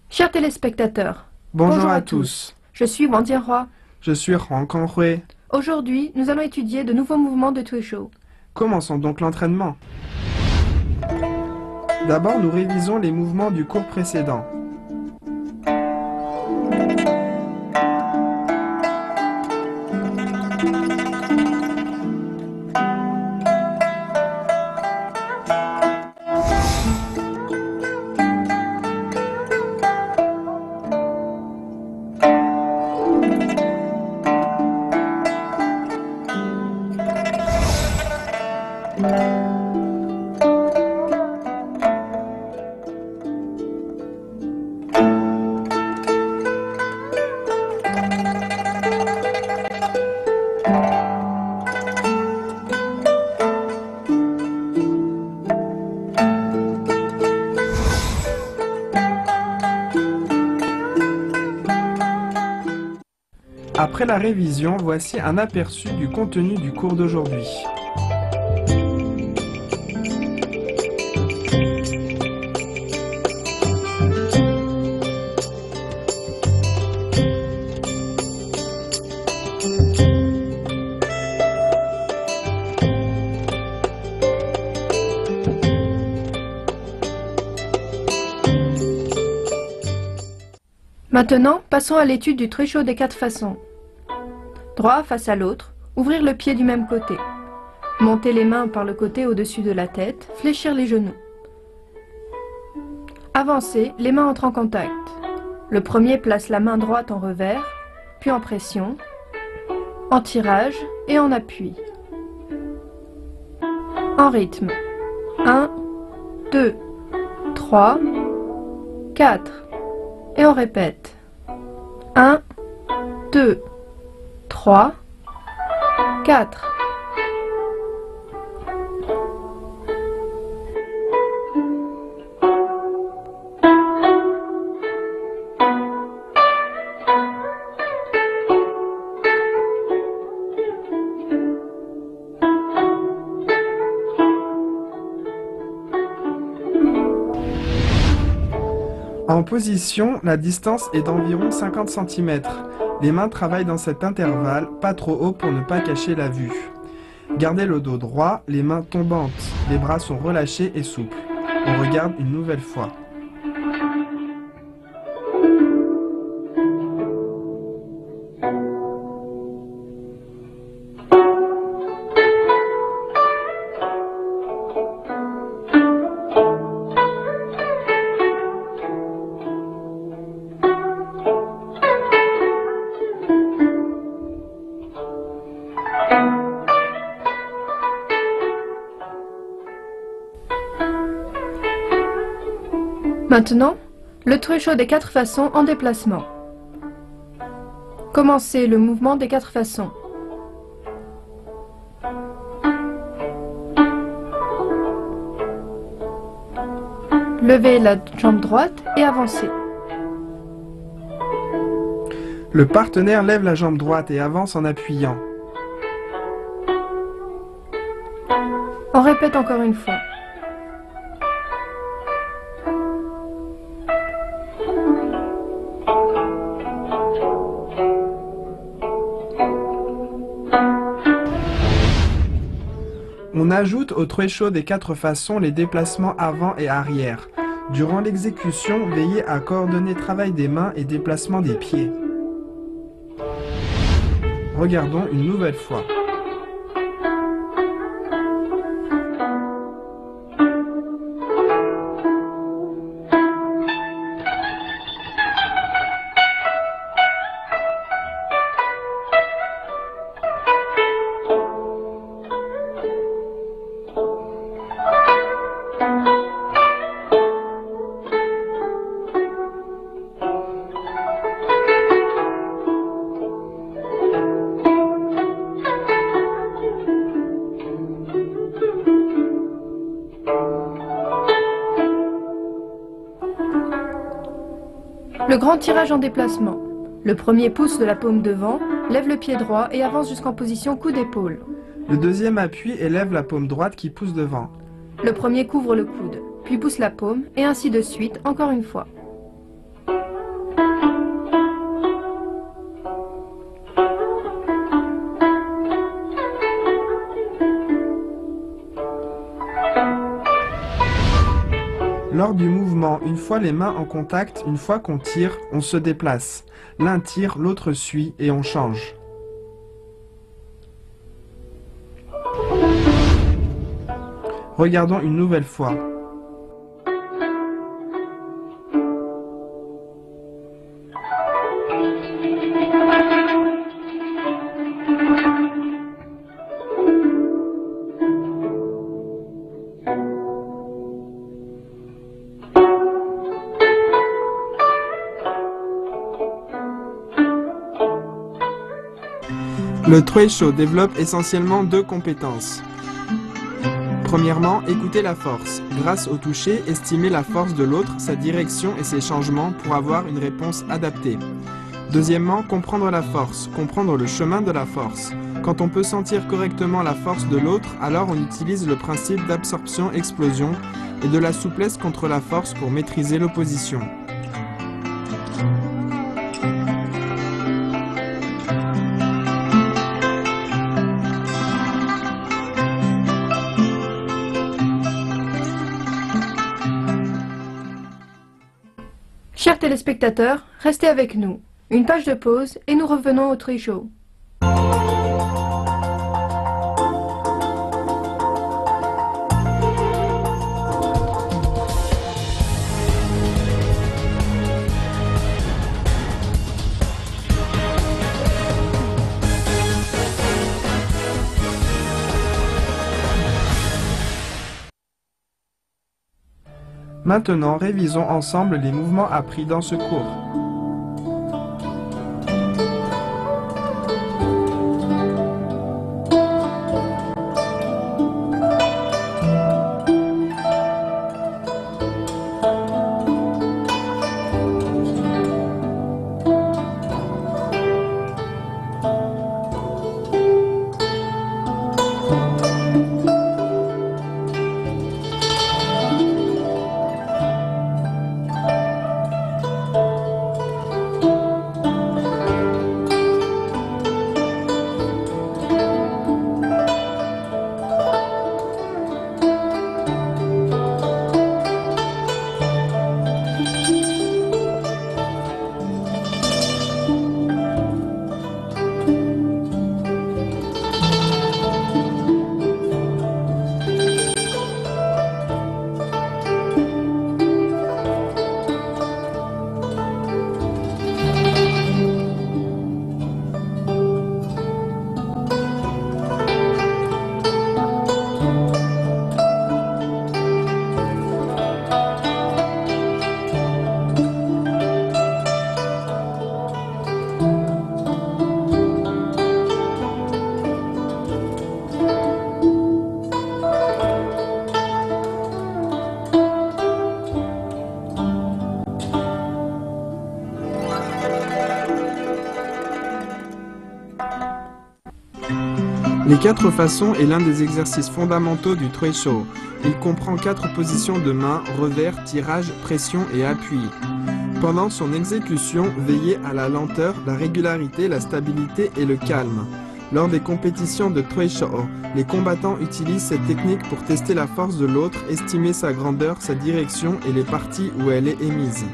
Chers téléspectateurs, Bonjour à tous. Je suis Wang Jianhua. Je suis Huang Kanghui. Aujourd'hui, nous allons étudier de nouveaux mouvements de Tuishou. Commençons donc l'entraînement. D'abord, nous révisons les mouvements du cours précédent. Après la révision, voici un aperçu du contenu du cours d'aujourd'hui. Maintenant, passons à l'étude du Tuishou des 4 façons. Droit face à l'autre, ouvrir le pied du même côté. Monter les mains par le côté au-dessus de la tête, fléchir les genoux. Avancer, les mains entrent en contact. Le premier place la main droite en revers, puis en pression, en tirage et en appui. En rythme. 1, 2, 3, 4. Et on répète. 1, 2, 3, 4. En position, la distance est d'environ 50 cm. Les mains travaillent dans cet intervalle, pas trop haut pour ne pas cacher la vue. Gardez le dos droit, les mains tombantes. Les bras sont relâchés et souples. On regarde une nouvelle fois. Maintenant, le Tuishou des 4 façons en déplacement. Commencez le mouvement des 4 façons. Levez la jambe droite et avancez. Le partenaire lève la jambe droite et avance en appuyant. On répète encore une fois. On ajoute au Tuishou des 4 façons les déplacements avant et arrière. Durant l'exécution, veillez à coordonner travail des mains et déplacement des pieds. Regardons une nouvelle fois. Le grand tirage en déplacement. Le premier pousse de la paume devant, lève le pied droit et avance jusqu'en position coude-épaule. Le deuxième appuie et lève la paume droite qui pousse devant. Le premier couvre le coude, puis pousse la paume, et ainsi de suite, encore une fois. Lors du mouvement, une fois les mains en contact, une fois qu'on tire, on se déplace. L'un tire, l'autre suit et on change. Regardons une nouvelle fois. Le Treisho développe essentiellement deux compétences. Premièrement, écouter la force. Grâce au toucher, estimer la force de l'autre, sa direction et ses changements pour avoir une réponse adaptée. Deuxièmement, comprendre la force, comprendre le chemin de la force. Quand on peut sentir correctement la force de l'autre, alors on utilise le principe d'absorption-explosion et de la souplesse contre la force pour maîtriser l'opposition. Chers téléspectateurs, restez avec nous. Une page de pause et nous revenons au Treisho. Maintenant, révisons ensemble les mouvements appris dans ce cours. Les quatre façons est l'un des exercices fondamentaux du Treisho. Il comprend 4 positions de main, revers, tirage, pression et appui. Pendant son exécution, veillez à la lenteur, la régularité, la stabilité et le calme. Lors des compétitions de Treisho, les combattants utilisent cette technique pour tester la force de l'autre, estimer sa grandeur, sa direction et les parties où elle est émise.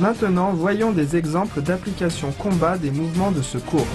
Maintenant, voyons des exemples d'application combat des mouvements de ce cours.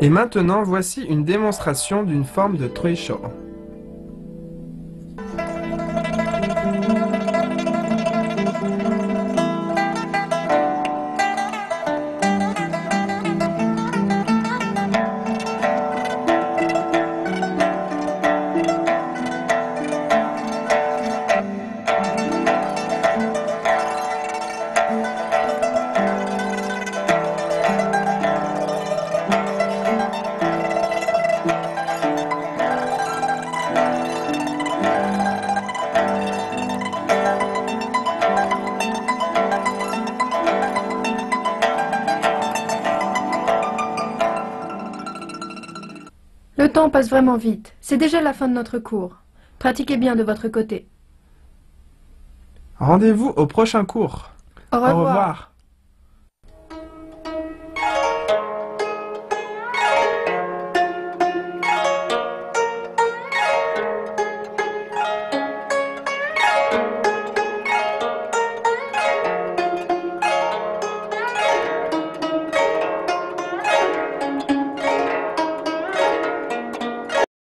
Et maintenant, voici une démonstration d'une forme de trecho. Le temps passe vraiment vite. C'est déjà la fin de notre cours. Pratiquez bien de votre côté. Rendez-vous au prochain cours. Au revoir. Au revoir.